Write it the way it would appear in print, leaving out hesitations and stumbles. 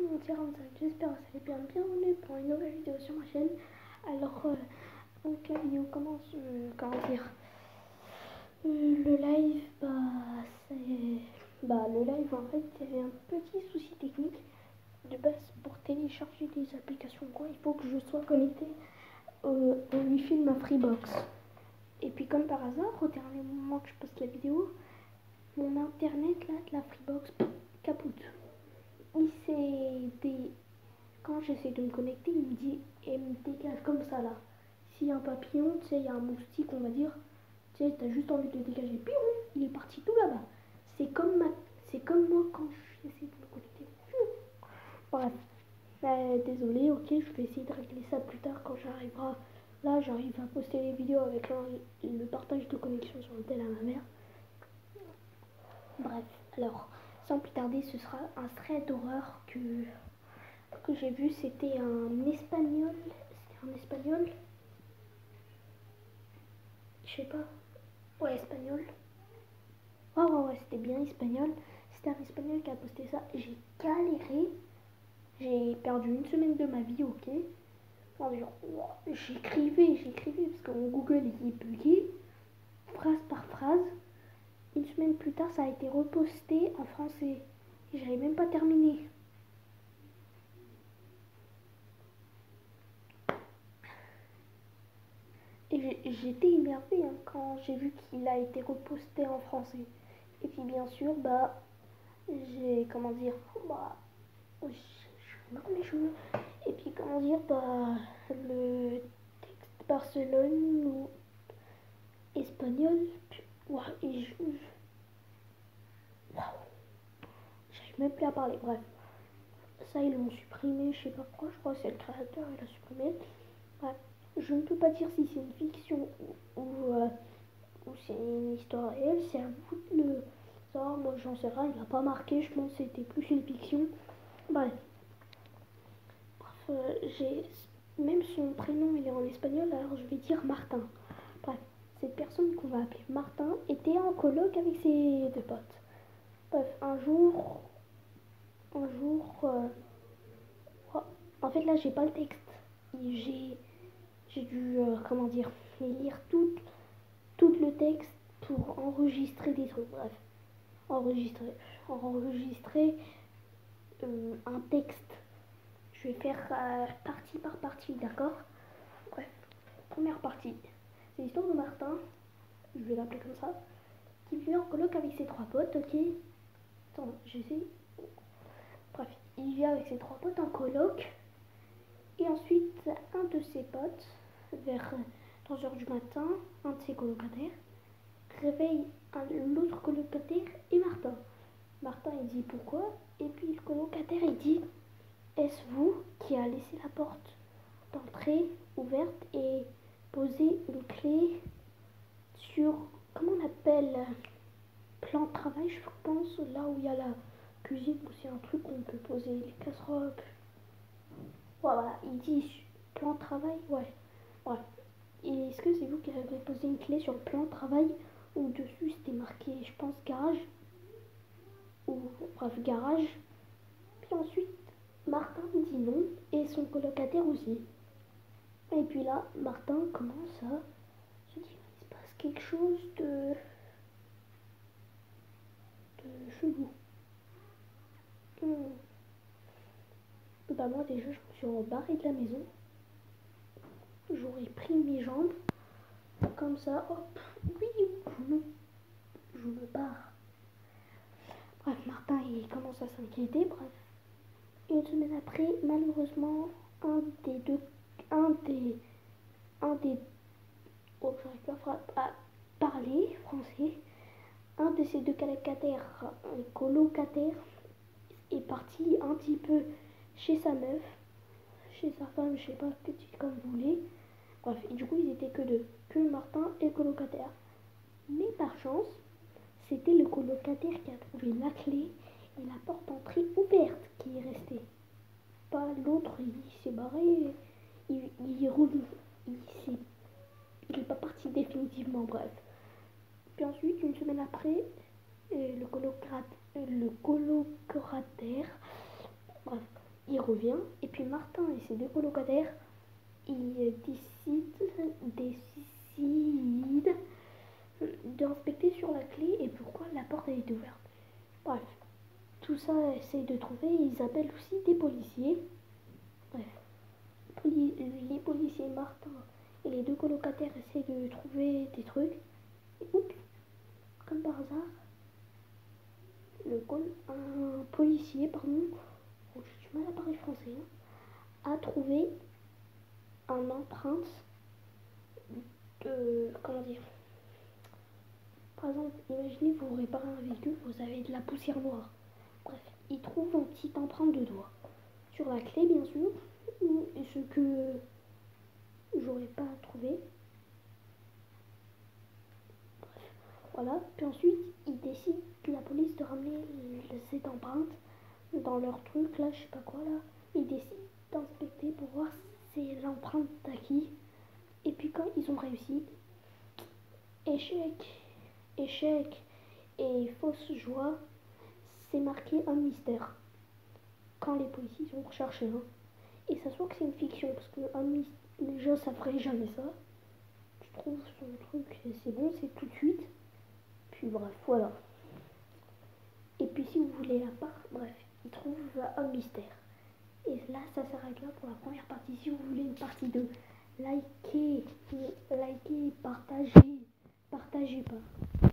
Mon tir j'espère que vous allez bien, bienvenue pour une nouvelle vidéo sur ma chaîne. Alors, donc la vidéo commence, comment dire, le live, le live en fait, il y avait un petit souci technique. De base, pour télécharger des applications, quoi, il faut que je sois connecté au wifi de ma Freebox. Et puis comme par hasard, au dernier moment que je poste la vidéo, mon internet là de la Freebox capote. Quand j'essaie de me connecter, il me dégage comme ça là. S'il y a un papillon, tu sais, il y a un moustique, on va dire, tu sais, t'as juste envie de le dégager. Puis il est parti tout là-bas. C'est comme moi quand j'essaie de me connecter. Bref, désolé, ok, je vais essayer de régler ça plus tard quand j'arrivera. Là, j'arrive à poster les vidéos avec le partage de connexion sur le tel à ma mère. Bref, alors, sans plus tarder, ce sera un thread d'horreur que j'ai vu. C'était un espagnol. Je sais pas. Ouais, espagnol. Ouais, c'était bien espagnol. C'était un espagnol qui a posté ça. J'ai galéré. J'ai perdu une semaine de ma vie, ok. J'écrivais parce que mon Google il est bugué, phrase par phrase. Une semaine plus tard, ça a été reposté en français. Et j'avais même pas terminé. Et j'étais énervée quand j'ai vu qu'il a été reposté en français. Et puis bien sûr, j'ai, comment dire, je marre mes cheveux. Et puis comment dire, le texte Barcelone ou espagnol, j'arrive même plus à parler. Bref, ça ils l'ont supprimé, je sais pas pourquoi, je crois que c'est le créateur, il a supprimé. Bref, je ne peux pas dire si c'est une fiction ou c'est une histoire réelle, c'est à vous de le savoir. Moi j'en sais rien, il n'a pas marqué, je pense que c'était plus une fiction. Bref, même son prénom il est en espagnol, alors je vais dire Martin. Bref, cette personne qu'on va appeler Martin était en coloc avec ses deux potes. Bref, un jour, en fait là j'ai pas le texte, j'ai dû, comment dire, lire tout le texte pour enregistrer des trucs. Bref, enregistrer un texte. Je vais faire partie par partie, d'accord? Bref, première partie. C'est l'histoire de Martin, je vais l'appeler comme ça, qui vit en coloc avec ses trois potes, ok? Attends, j'essaie. Bref, il vit avec ses trois potes en coloc. Et ensuite, un de ses potes, vers 3h du matin, un de ses colocataires, réveille l'autre colocataire et Martin. Martin, il dit pourquoi? Et puis le colocataire, il dit, est-ce vous qui a laissé la porte d'entrée ouverte et posé une clé sur, comment on appelle, plan de travail, je pense, là où il y a la cuisine, où c'est un truc où on peut poser les casseroles. Voilà, il dit plan de travail, ouais. Ouais. Et est-ce que c'est vous qui avez posé une clé sur le plan de travail où dessus c'était marqué, je pense, garage? Ou bref, garage. Puis ensuite, Martin dit non et son colocataire aussi. Et puis là, Martin commence à se dire, il se passe quelque chose de chelou. Moi déjà, je me suis barrée de la maison. J'aurais pris mes jambes, comme ça, hop, oui, je me barre. Bref, Martin, il commence à s'inquiéter, bref. Une semaine après, malheureusement, j'arrive pas à parler français. Un de ces deux colocataires, est parti un petit peu chez sa meuf, chez sa femme, je sais pas, comme vous voulez. Bref, et du coup, ils étaient que deux, que Martin et le colocataire. Mais par chance, c'était le colocataire qui a trouvé la clé et la porte d'entrée ouverte qui est restée. Pas l'autre, il s'est barré, il est pas parti définitivement, bref. Puis ensuite, une semaine après, le colocataire, bref, revient. Et puis Martin et ses deux colocataires, ils décident d'inspecter sur la clé et pourquoi la porte est ouverte. Bref, tout ça essaye de trouver. Ils appellent aussi des policiers. Bref, les policiers Martin et les deux colocataires essaient de trouver des trucs. Et oups, comme par hasard, un policier, pardon, j'ai du mal à parler français, a trouvé un empreinte de, comment dire, par exemple, imaginez vous réparez un véhicule, vous avez de la poussière noire. Bref, il trouve une petite empreinte de doigt sur la clé, bien sûr, ce que j'aurais pas trouvé. Bref, voilà. Puis ensuite, il décide, la police, de ramener cette empreinte dans leur truc, là, je sais pas quoi, là. Ils décident d'inspecter pour voir si c'est l'empreinte à qui. Et puis quand ils ont réussi, échec et fausse joie, c'est marqué un mystère. Quand les policiers ont recherché, hein. Et ça se voit que c'est une fiction, parce que les gens ça ferait jamais ça. Je trouve son truc, c'est bon, c'est tout de suite. Puis bref, voilà. Et puis si vous voulez la part, bref, ils trouvent un mystère. Et là, ça s'arrête là pour la première partie. Si vous voulez une partie 2, likez, partagez pas.